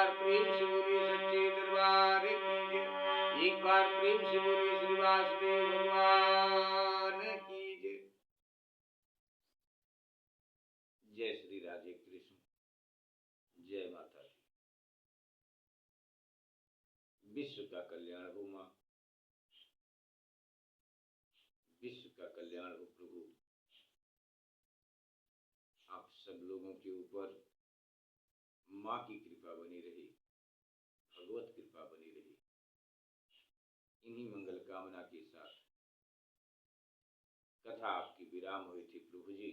बार प्रेम से बोलिए सच्चे दरबार की जय। एक बार प्रेम से बोलिए श्री वासुदेव भगवान की जय। जय श्री राधे कृष्ण। जय माता दी। विश्व का कल्याण हो मां, विश्व का कल्याण हो प्रभु। आप सब लोगों के ऊपर मां की कृपा बनी रही, भगवत कृपा बनी रही। इन्हीं मंगल कामना के साथ कथा आपकी विराम हुई थी प्रभु जी।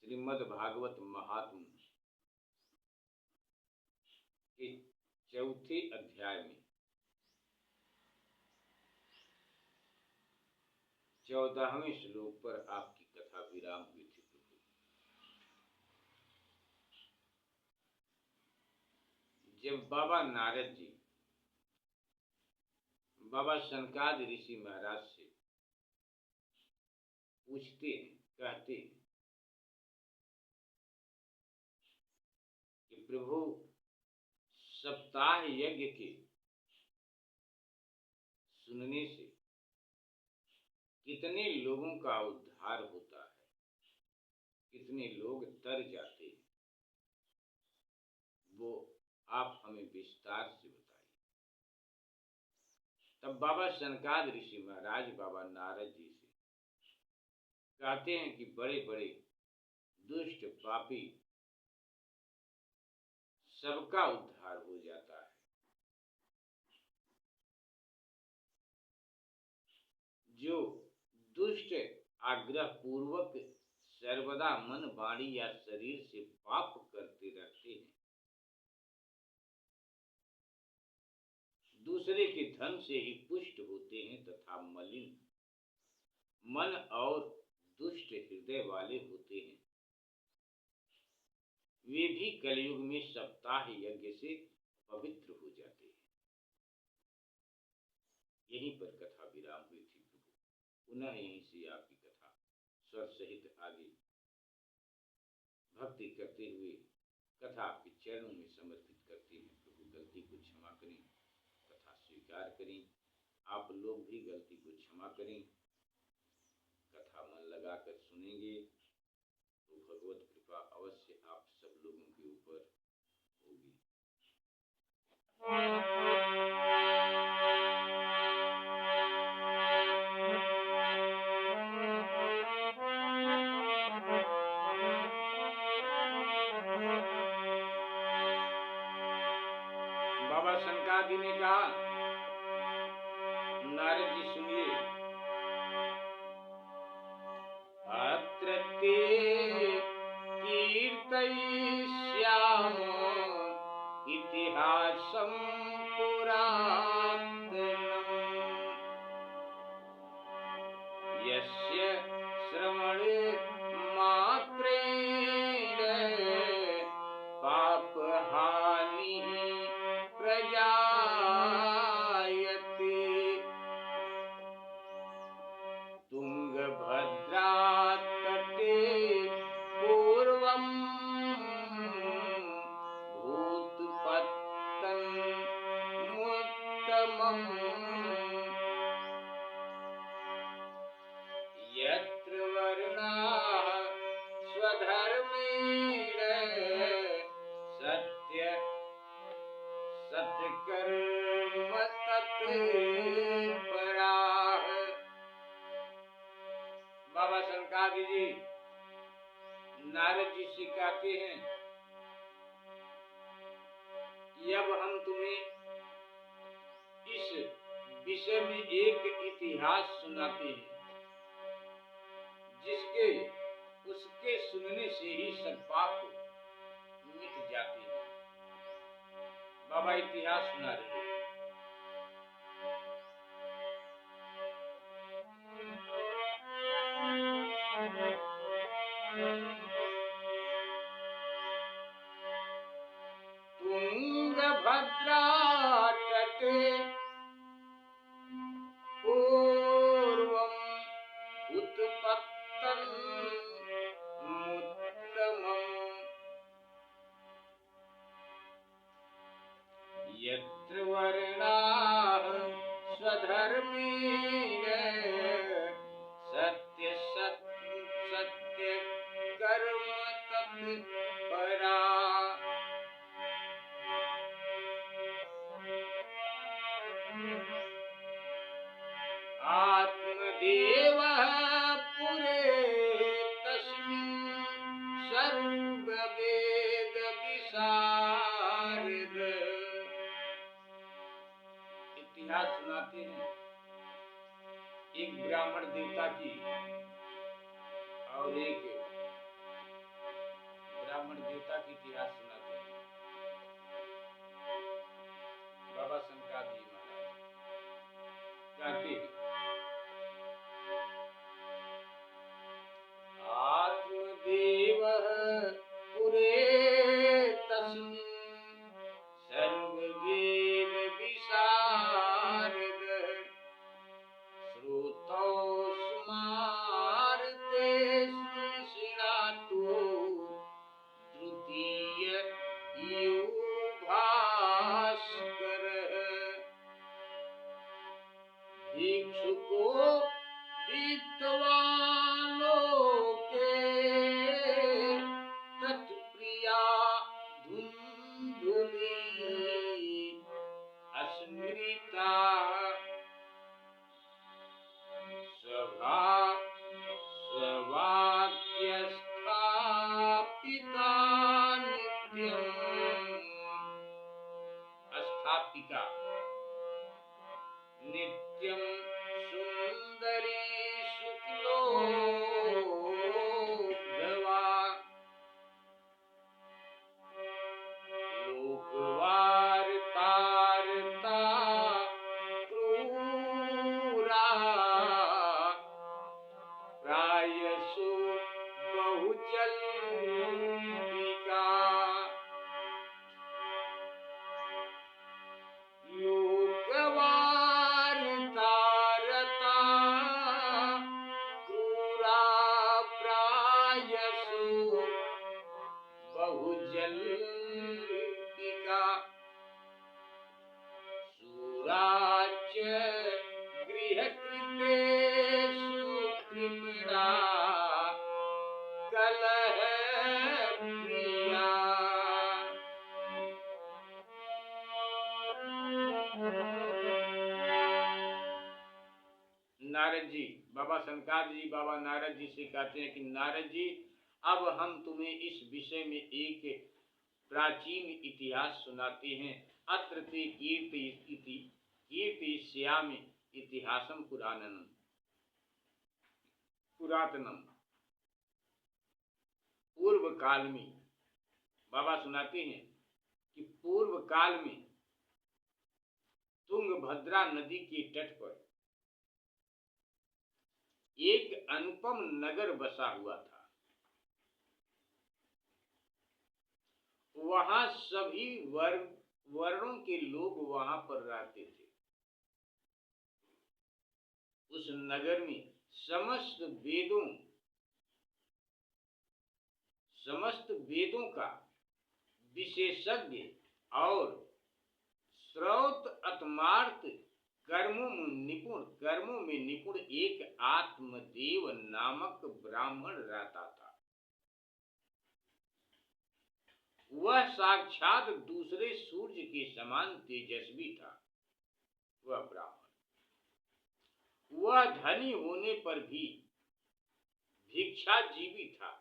श्रीमद् भागवत महात्म के चौथे अध्याय में 14वें श्लोक पर आपकी कथा विराम हुई थी प्रभु। जब बाबा नारद जी बाबा सनकादि ऋषि महाराज से पूछते हैं, कहते हैं कि प्रभु सप्ताह यज्ञ के सुनने से कितने लोगों का उद्धार होता है, कितने लोग तर जाते हैं, वो आप हमें विस्तार से बताइए। तब बाबा सनकादि ऋषि महाराज बाबा नारद जी से कहते हैं कि बड़े बड़े दुष्ट पापी सबका उद्धार हो जाता है, जो दुष्ट आग्रह पूर्वक सर्वदा मन वाणी या शरीर से पाप करते रहते हैं, दूसरे के धन से ही पुष्ट होते हैं तथा मलिन मन और दुष्ट हृदय वाले होते हैं, वे भी कलयुग में सप्ताह यज्ञ से पवित्र हो जाते हैं। यहीं पर कथा विराम हुई थी प्रभु। पुनः यहीं से आपकी कथा स्वर सहित आगे भक्ति करते हुए कथा आपके चरणों में समर्पित करते हैं प्रभु। गलती को क्षमा करें, कथा स्वीकार करें। आप लोग भी गलती को क्षमा करें। कथा मन लगाकर सुनेंगे तो भगवत कृपा अवश्य आप सब लोगों के ऊपर होगी। बाबा सनकादि ने कहा, नारद जी सुनिए, अत्र ते कीर्तयिष्याम इतिहासं पुरातनम्, यस्य श्रवणे मात्रेण पापहानिः प्रजायते। तुंगभद्रा तटे पूर्वं भूतपत्तनमुत्तमम्, यत्र वर्णाः स्वधर्मेण सत्कर्म तत्पराः। बाबा सनकादि जी नारद जी से कहते हैं कि अब हम तुम्हें इस विषय में एक इतिहास सुनाते हैं, जिसके उसके सुनने से ही सब पाप मिट जाते हैं। बाबा इतिहास सुना रहे हैं। तुंगभद्रा तटे पूर्वं उत्पत्तनमुत्तमम्, ब्राह्मण देवता की और एक ब्राह्मण देवता की इतिहास सुनाते हैं। बाबा शंकर जी महाराज कहते हैं, आत्मदेव पुरे तस्मिन् सर्ववेद विशारद श्रुतौ स्मारते शृणातु तृतीय युभास्कर भिक्षुको विद्वालोके तत्प्रिया धुंधुली अस्मृता सभा स्वाक्यस्थापिता नित्यम् स्थापिका नित्यं सुंदरी शुक्लोद्भवा लोकवार्तार्ता क्रूरा प्रायसु बहुजल्पिका लोकवार्तारता क्रूरा प्रायसु बहुजल्पिका सुराच गृहकृतेषु कृमणा कलह प्रिया। नारद जी, बाबा शंकर जी बाबा नारद जी से कहते हैं कि नारद जी, अब हम तुम्हें इस विषय में एक प्राचीन इतिहास सुनाते हैं। अत्र ते कीर्तयिष्यामि इतिहासं पुरातनम। पूर्व काल में बाबा सुनाते हैं कि पूर्व काल में तुंगभद्रा नदी के तट पर एक अनुपम नगर बसा हुआ था। वहां सभी वर्णों के लोग वहां पर रहते थे। उस नगर में समस्त वेदों का विशेषज्ञ और श्रौत आत्मार्थ कर्मों में निपुण एक आत्मदेव नामक ब्राह्मण रहता था। वह साक्षात दूसरे सूर्य के समान तेजस्वी था। वह ब्राह्मण, वह धनी होने पर भी भिक्षाजीवी था।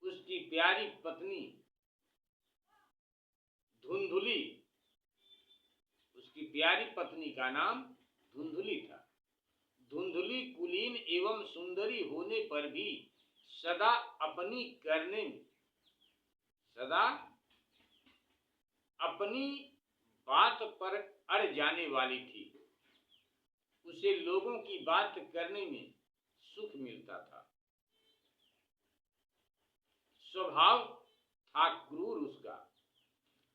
उसकी प्यारी पत्नी धुंधुली, उसकी प्यारी पत्नी का नाम धुंधुली था। धुंधुली कुलीन एवं सुंदरी होने पर भी सदा अपनी बात पर अड़ जाने वाली थी। उसे लोगों की बात करने में सुख मिलता था। स्वभाव था क्रूर उसका,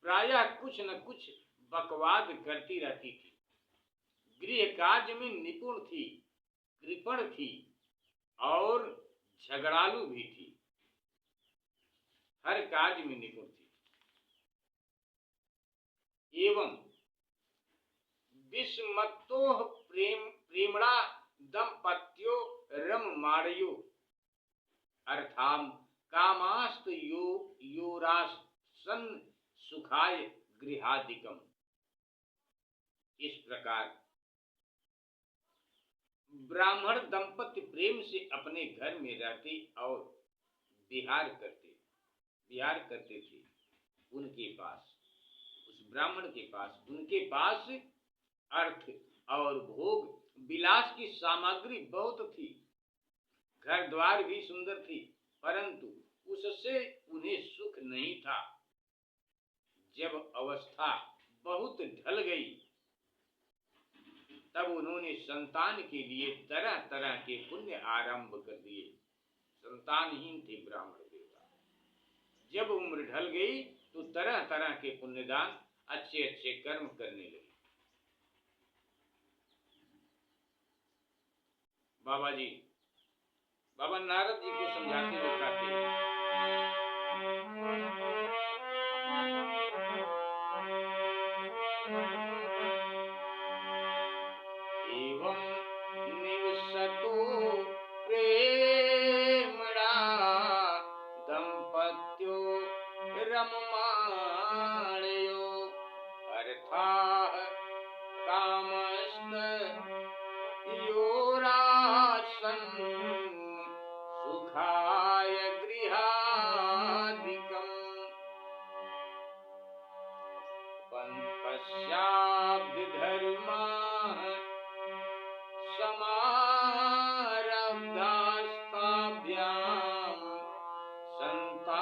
प्रायः कुछ न कुछ बकवाद करती रहती थी। गृह कार्य में निपुण थी, कृपण थी और झगड़ालू भी थी। हर कार्य में निपुण थी। एवं विस्मत्तो प्रेमणा दंपत्यो रममाणयो अर्थाम कामास्त योरासन सुखाय गृहादिकम। इस प्रकार ब्राह्मण दंपति प्रेम से अपने घर में रहते और विहार करते थे। उनके पास, उस ब्राह्मण के पास, उनके पास अर्थ और भोग विलास की सामग्री बहुत थी, घर द्वार भी सुंदर थी, परंतु उससे उन्हें सुख नहीं था। जब अवस्था बहुत ढल गई तब उन्होंने संतान के लिए तरह तरह के पुण्य आरंभ कर दिए। संतानहीन थे ब्राह्मण देवता। जब उम्र ढल गई तो तरह तरह के पुण्यदान, अच्छे अच्छे कर्म करने लगे। बाबा नारद जी को समझाते हुए कहते हैं, एवं निवसतो प्रेमणा दंपत्यो रममाणयो अर्थाः कामस्त योरासन् सुखाय गृहादिकम् पश्याब्द धर्माः समारब्धास्ताभ्याम् संतानहेतवे।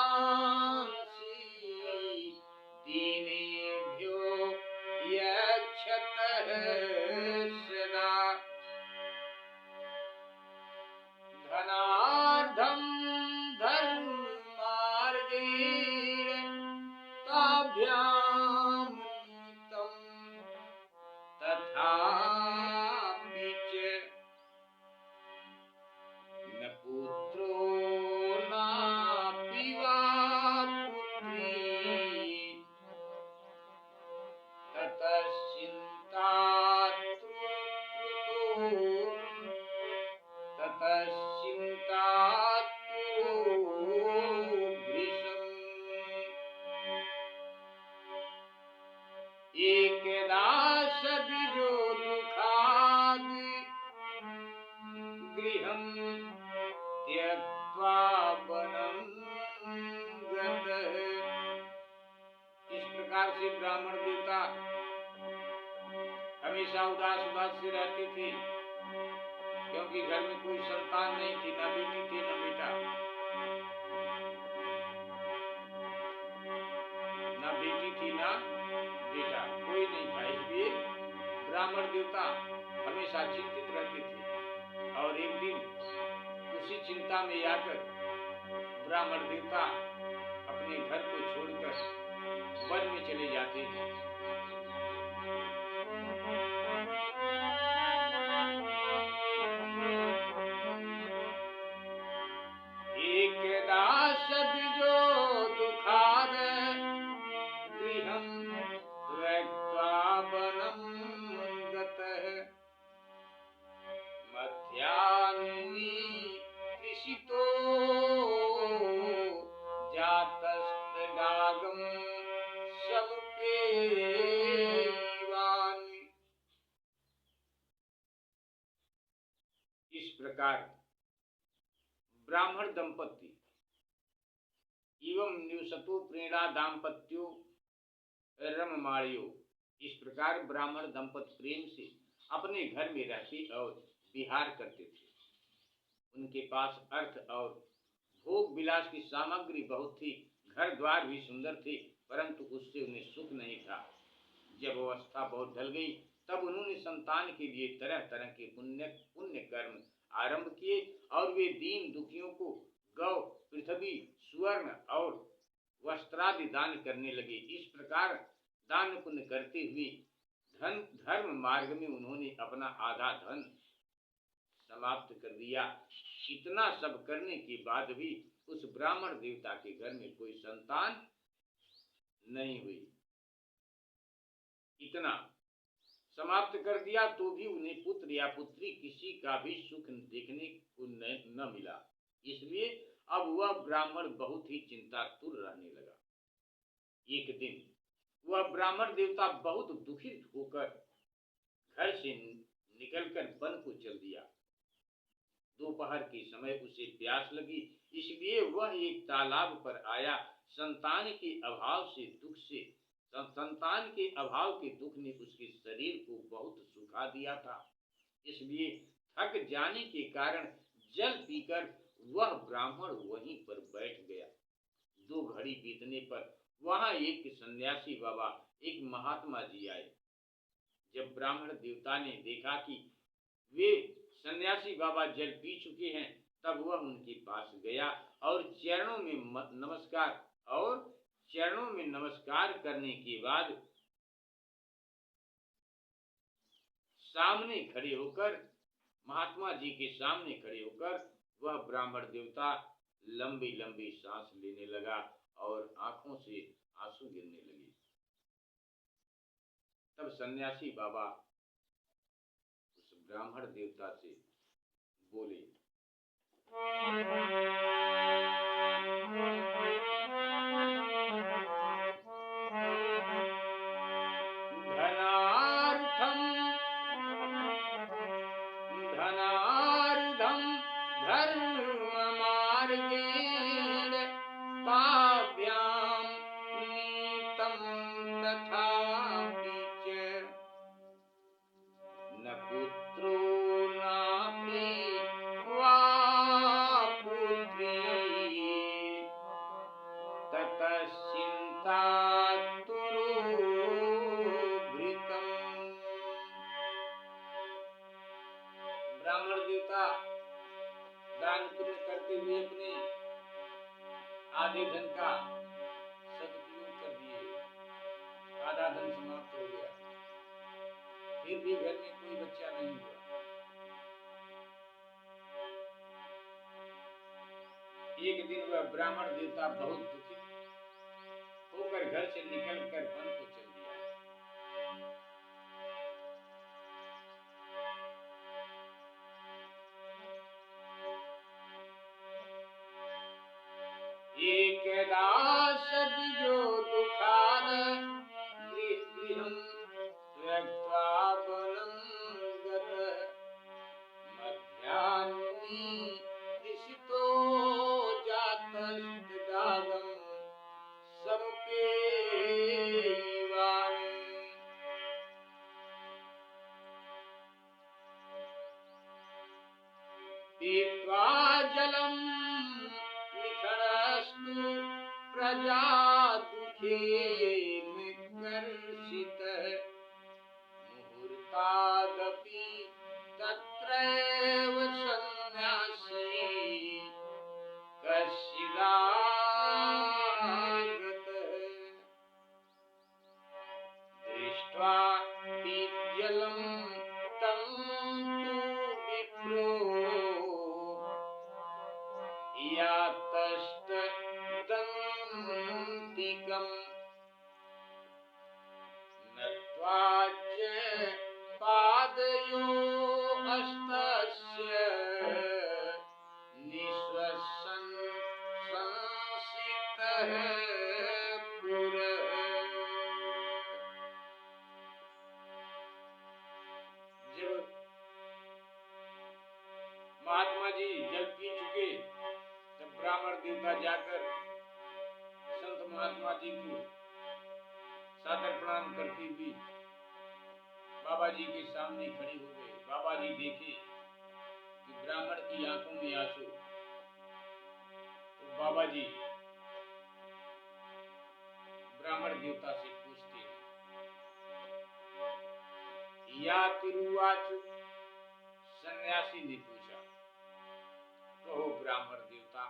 वासांसि दीनेभ्यो यक्षतः सदा धनार्धं धर्ममार्गेण ताभ्यां नीतं तथापि च न पुत्रो नापि वा पुत्री ततश्चिन्तातुरो भृशम्। एकदा सदिरो दुःखाद् गृहं त्यक्त्वा वनं गतः। इस प्रकार से ब्राह्मण देवता हमेशा उदास उदास से रहते थे, क्योंकि घर में कोई संतान नहीं थी, न बेटी थी न बेटा। न बेटी थी न बेटा, कोई नहीं था। इसलिए ब्राह्मण देवता हमेशा चिंतित रहते थे। और एक दिन उसी चिंता में आकर ब्राह्मण देवता अपने घर को छोड़कर वन में चले जाते हैं। एकदा सदिरो दुःखाद गृहं त्यक्त्वा वनं गतः मध्याह्ने कृषितो जातस्तडागं समुपेयवान्। इस प्रकार ब्राह्मण दंपति एवं निवसतो प्रेरणा दाम्पत्यो रममाणयो, इस प्रकार ब्राह्मण दंपति प्रेम से अपने घर में रहते और विहार करते थे। उनके पास अर्थ और भोग विलास की सामग्री बहुत थी, घर द्वार भी सुंदर थे, परंतु उससे उन्हें सुख नहीं था। जब अवस्था बहुत ढल गई तब उन्होंने संतान के लिए तरह तरह के पुण्य कर्म आरंभ किए और वे दीन दुखियों को गौ, पृथ्वी, सुवर्ण और वस्त्रादि दान करने लगे। इस प्रकार दान पुण्य करते हुए धर्म मार्ग में उन्होंने अपना आधा धन समाप्त कर दिया। इतना सब करने के बाद भी उस ब्राह्मण देवता के घर में कोई संतान नहीं हुई। इतना समाप्त कर दिया तो भी उन्हें पुत्र या पुत्री किसी का भी सुख देखने को न मिला। इसलिए अब वह ब्राह्मण बहुत ही चिंतातुर रहने लगा। एक दिन वह ब्राह्मण देवता बहुत दुखित होकर घर से निकलकर वन को चल दिया। दोपहर के समय उसे प्यास लगी, इसलिए वह एक तालाब पर आया। संतान के अभाव के दुख ने उसके शरीर को बहुत सुखा दिया था, इसलिए थक जाने के कारण जल पीकर वह ब्राह्मण वहीं पर बैठ गया। 2 घड़ी बीतने पर वहां एक सन्यासी बाबा, एक महात्मा जी आए। जब ब्राह्मण देवता ने देखा कि वे सन्यासी बाबा जल पी चुके हैं, तब वह उनके पास गया और चरणों में नमस्कार करने के बाद महात्मा जी के सामने खड़े होकर वह ब्राह्मण देवता लंबी लंबी सांस लेने लगा और आंखों से आंसू गिरने लगे। तब सन्यासी बाबा उस ब्राह्मण देवता से बोले, धनार्धम धर्म मार्गेण ताभ्याम नीतम तथापि च न पुत्रो नापि वा पुत्री ततश्चिन्ता ब्राह्मण देवता दान पुण्य करते हुए अपने आधे धन का सदुपयोग कर दिए, आधा धन समाप्त हो गया, फिर भी घर में कोई बच्चा नहीं हुआ। एक दिन वह ब्राह्मण देवता बहुत दुखित होकर घर से निकलकर वन को चल दिया। एकदा सदियो दुःखाद गृहं त्यक्त्वा वनं गतः मध्याह्ने निशितो जातस्तदागं समुपेयिवान्। पीत्वा जलं निखरस्तु प्रजा दुःखेन कर्षितः मुहूर्तादपि तत्रैव सन्न्यासी कश्चिदागतः। दृष्ट्वा पीतजलं तं तु विप्रो यातस्तदन्तिकम् नत्वा च पादयोः हस्तस्य निःश्वसन् संसितः पुरः। जब महात्मा जी जल पी चुके, तब ब्राह्मण देवता जाकर संत महात्मा जी को सादर प्रणाम करती हुई बाबा जी के सामने खड़े हो गए। बाबा जी देखे कि ब्राह्मण की आंखों में आंसू, तो बाबा जी ब्राह्मण देवता से पूछते हैं, या तिरुवाचु, सन्यासी ने पूछा, कहो ब्राह्मण देवता,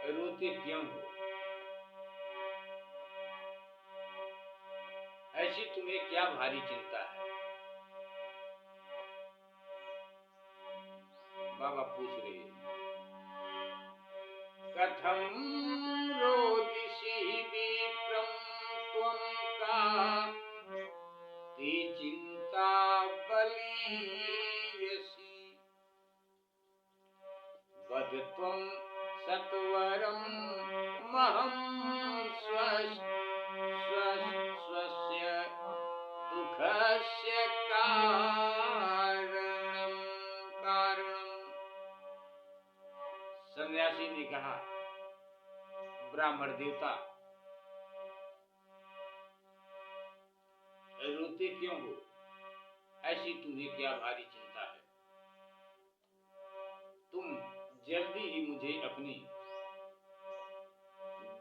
रोते क्यों हो? ऐसी तुम्हें क्या भारी चिंता है? बाबा पूछ रहे हैं, कथम रोदिषि विप्रं त्वं का ते चिंता बलीयसी वद त्वं सत्वरं महं स्वस्य दुःखस्य सन्यासी ने कहा, ब्राह्मण देवता, रोते क्यों हो? ऐसी तुम्हें क्या भारी चिंता है? तुम जल्दी ही मुझे अपनी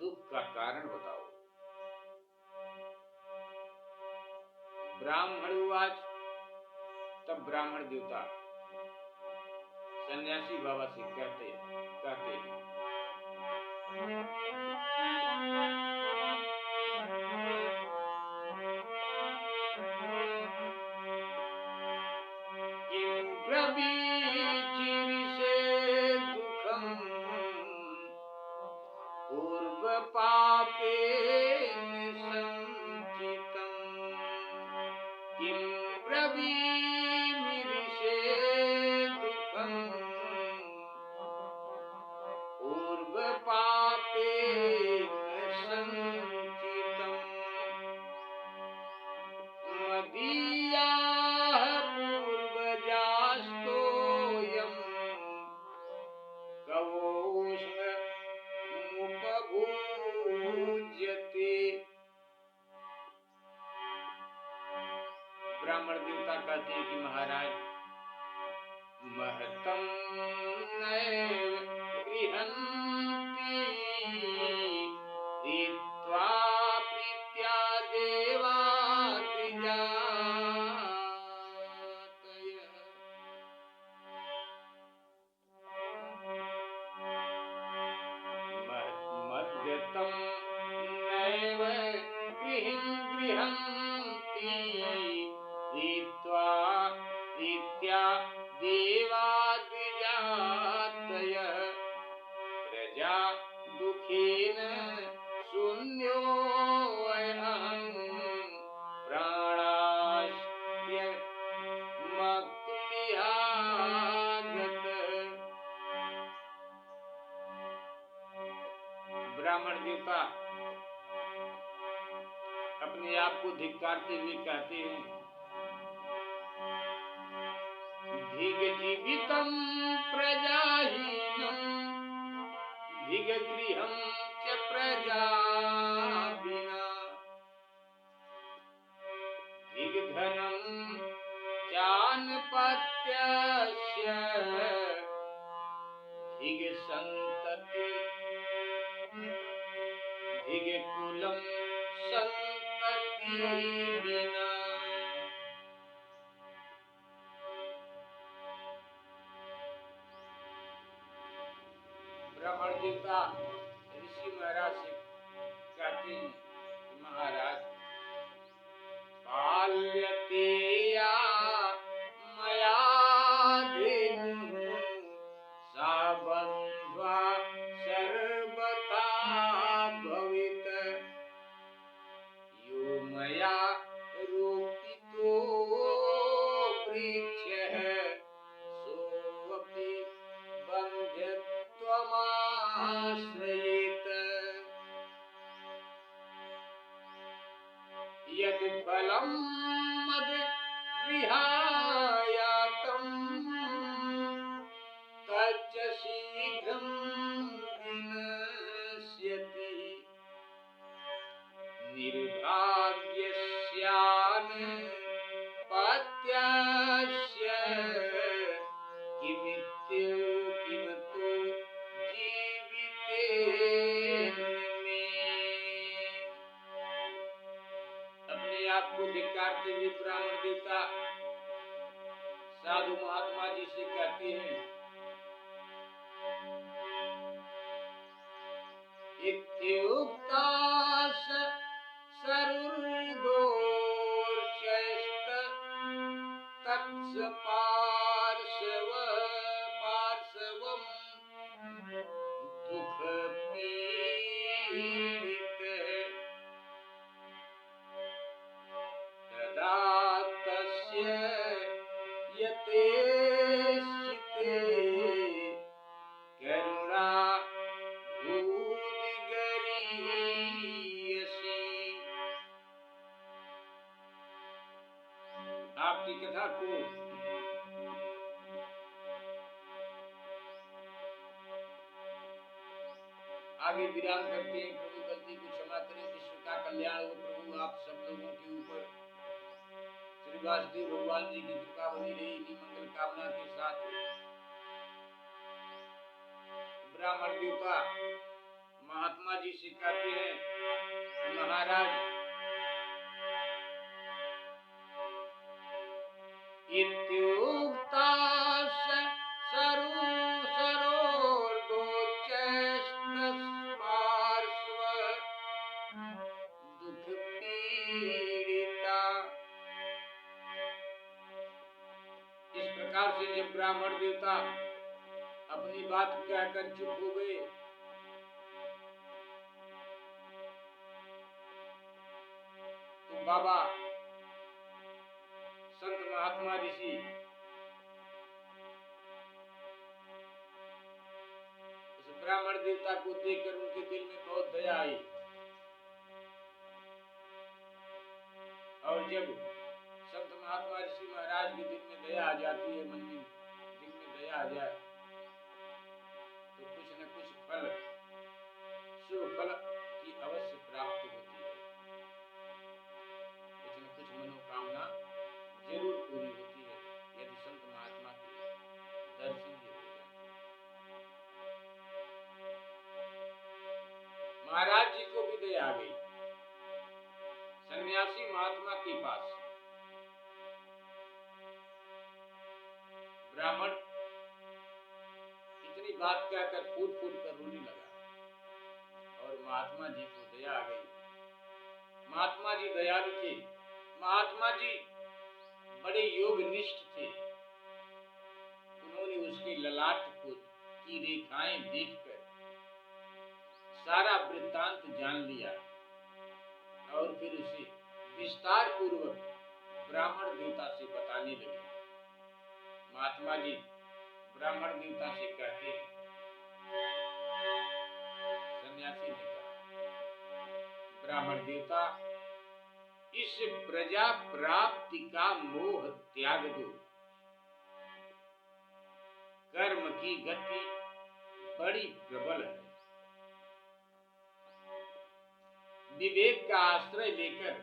दुख का कारण बताओ। ब्राह्मणवाच। तब ब्राह्मण देवता सन्यासी बाबा से कहते हैं, किं ब्रवीचिर्षे दुःखं पूर्वपापेन संचितं। किं ब्रवीमिर्षे दुःखं पूर्वपापेन संचितं। मदीयाः पूर्वजास्तोऽयं कवोष्णमुपभोज्यते। ब्राह्मण देवता कहते हैं कि महाराज, महतं नैव गृह्णन्ति रीत्वा प्रीत्या देवाद्विजातयः। मद्यतं नैव गृह्णन्ति रीत्वा प्रीत्या देवाद्विजातयः। प्रजा दुःखेन शून्योऽहं प्राणास्त्यक्तुमिहागतः। ब्राह्मण देवता अपने आप को धिक्कारते हुए कहते हैं, धिग जीवितं प्रजाहीनं धिग गृहं च प्रजा विना। धिग धनं चानपत्यस्य धिग सन्तति धिग कुलं सन्तति विना। ब्राह्मण देवता ऋषि महाराज से कहते हैं, महाराज, पाल्यते या मया धेनुः सा बन्ध्वा सर्वथा भवेत्। यो मया रोपितो वृक्षः सोऽपि बन्ध्यत्वमाश्रयेत्। यद् फलं मद्गृहायातं तच्च शीघ्रं विनश्यति। निर्भाग्यस्यानुपत्यस्य किमितो जीवितेन मे। अपने आप को धिक्कारते हुए ब्राह्मण देवता साधु महात्मा जी से कहते हैं, इत्युक्ता सरुर्दोर्चैस्त तत्स पार्श्वं दुःखपीडित। तदा तस्य यथेच्छिते करुणा भूदिगरीयसी। आगे विराम करते हैं। प्रभु गलती को क्षमा करें, विश्व का कल्याण हो प्रभु आप सब लोगों के ऊपर। श्री वासुदेव भगवान जी की कृपा बनी रही इन्हीं मंगल कामना के साथ। ब्राह्मण देवता महात्मा जी से कहते हैं महाराज इत्युक्ता दुख पीड़िता। इस प्रकार से जब ब्राह्मण देवता अपनी बात कहकर चुप हो गए तो बाबा संत महात्मा ऋषि उस ब्राह्मण देवता को देखकर उनके दिल में बहुत दया आई। और जब संत महात्मा ऋषि महाराज के दिल में दया आ जाती है, मन में दिल में दया आ जाए तो कुछ न कुछ फल, शुभ फल की अवश्य प्राप्ति होती है। कुछ न कुछ मनोकामना जरूर पूरी होती है यदि संत महात्मा के दर्शन ही हो जाते। महाराज जी को भी दया आ गई। सन्यासी महात्मा के पास ब्राह्मण इतनी बात कहकर फूट फूट कर रोने लगा और महात्मा जी को दया आ गई। महात्मा जी दयालु थे, महात्मा जी बड़े योगनिष्ठ थे। उन्होंने उसके ललाट की रेखाएं देखकर सारा वृत्तांत जान लिया और फिर उसे विस्तार पूर्वक ब्राह्मण देवता से बताने लगे। महात्मा जी ब्राह्मण देवता से कहते हैं, सन्यासी ने कहा ब्राह्मण देवता इस प्रजा प्राप्ति का मोह त्याग दो। कर्म की गति बड़ी प्रबल है। विवेक का आश्रय लेकर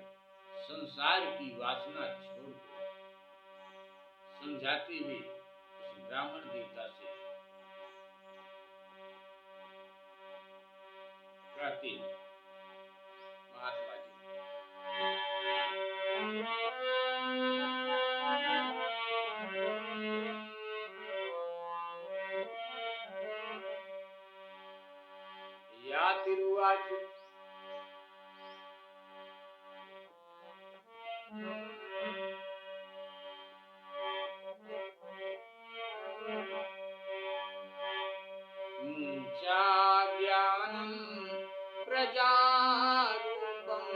संसार की वासना छोड़ दो। समझाते हुए उस ब्राह्मण देवता से कहते महात्मा जी या तिरुवाच ज्ञानं प्रजारूपं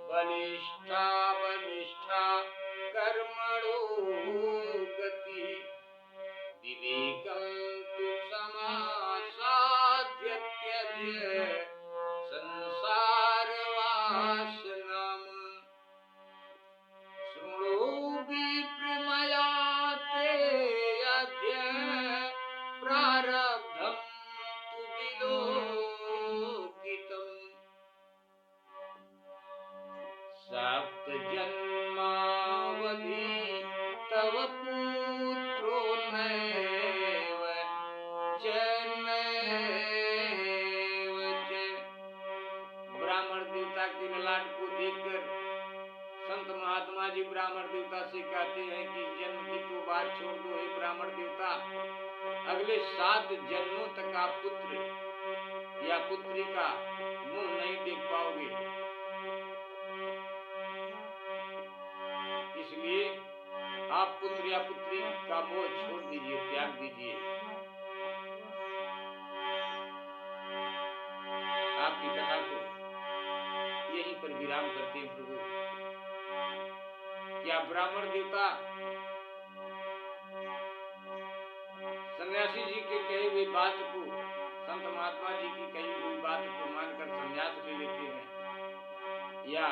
बलिष्ठा बलिष्ठा कर्मणो गति विवेकं तु समासाध्यत्यद्य संसारवासनाम् शृणु विप्रमया ते अद्य प्रारब्धं तु विलोकितम् सप्त जन्मावधि तव पुत्रो नैव च नैव च। ब्राह्मण देवता के ललाट को देखकर संत महात्मा जी ब्राह्मण देवता से कहते हैं कि जन्म की तो बात छोड़ दो हे ब्राह्मण देवता, अगले 7 जन्मों तक आप पुत्र या पुत्री का मुंह नहीं देख पाओगे। इसलिए आप पुत्र या पुत्री का मोह छोड़ दीजिए, त्याग दीजिए। आपकी कथा को यहीं पर विराम करते हैं प्रभु। क्या ब्राह्मण देवता सन्यासी जी के कही हुई बात को, संत महात्मा जी की कही हुई बात को मानकर संन्यास ले लेते हैं या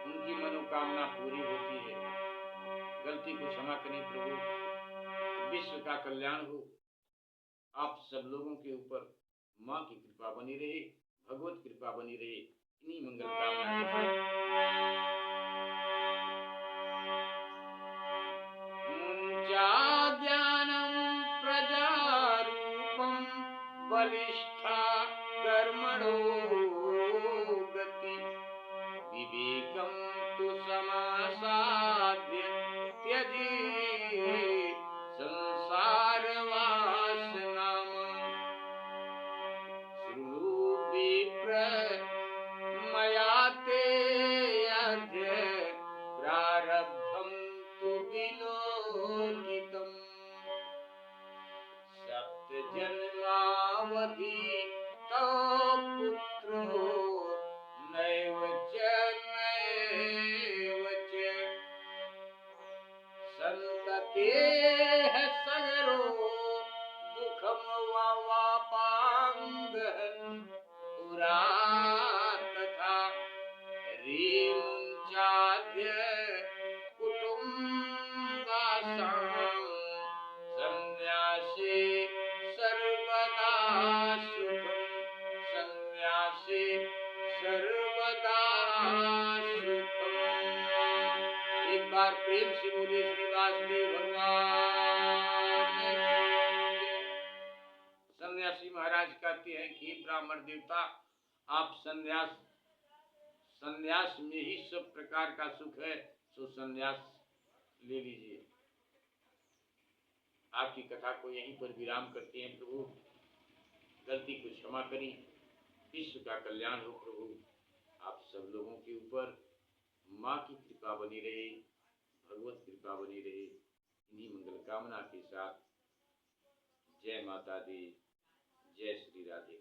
उनकी मनोकामना पूरी होती है? गलती को क्षमा करें प्रभु, विश्व का कल्याण हो आप सब लोगों के ऊपर। माँ की कृपा बनी रहे, भगवत कृपा बनी रहे, इन्हीं मंगल कामना के साथ मुंजा ज्ञानम प्रजारूपम बलिष्ठा कर्मणो गति विवेकम तु समासाद्य त्यजी संसार वासनाम शृणु विप्र मया ते अद्य प्रारब्धं तु विलोकितम् सप्तजन्मावधि तव पुत्रो नैव च संततेः सगरो दुःखं वापाङ्ग पुरा तथा रीमुञ्चाद्य कुटुम्बासां सन्न्यासी सर्वदा सुखं सन्न्यासी सर्वदा सुखम। एक बार प्रेम से बोले श्री वासुदेव भगवान की जय। सन्यासी महाराज कहते हैं कि ब्राह्मण देवता, आप संन्यास में ही सब प्रकार का सुख है, सो संन्यास ले लीजिए। आपकी कथा को यहीं पर विराम करते हैं। प्रभु गलती को क्षमा करें, विश्व का कल्याण हो। प्रभु आप सब लोगों के ऊपर माँ की कृपा बनी रहे, भगवत कृपा बनी रहे, इन्हीं मंगल कामना के साथ जय माता दी, जय श्री राधे।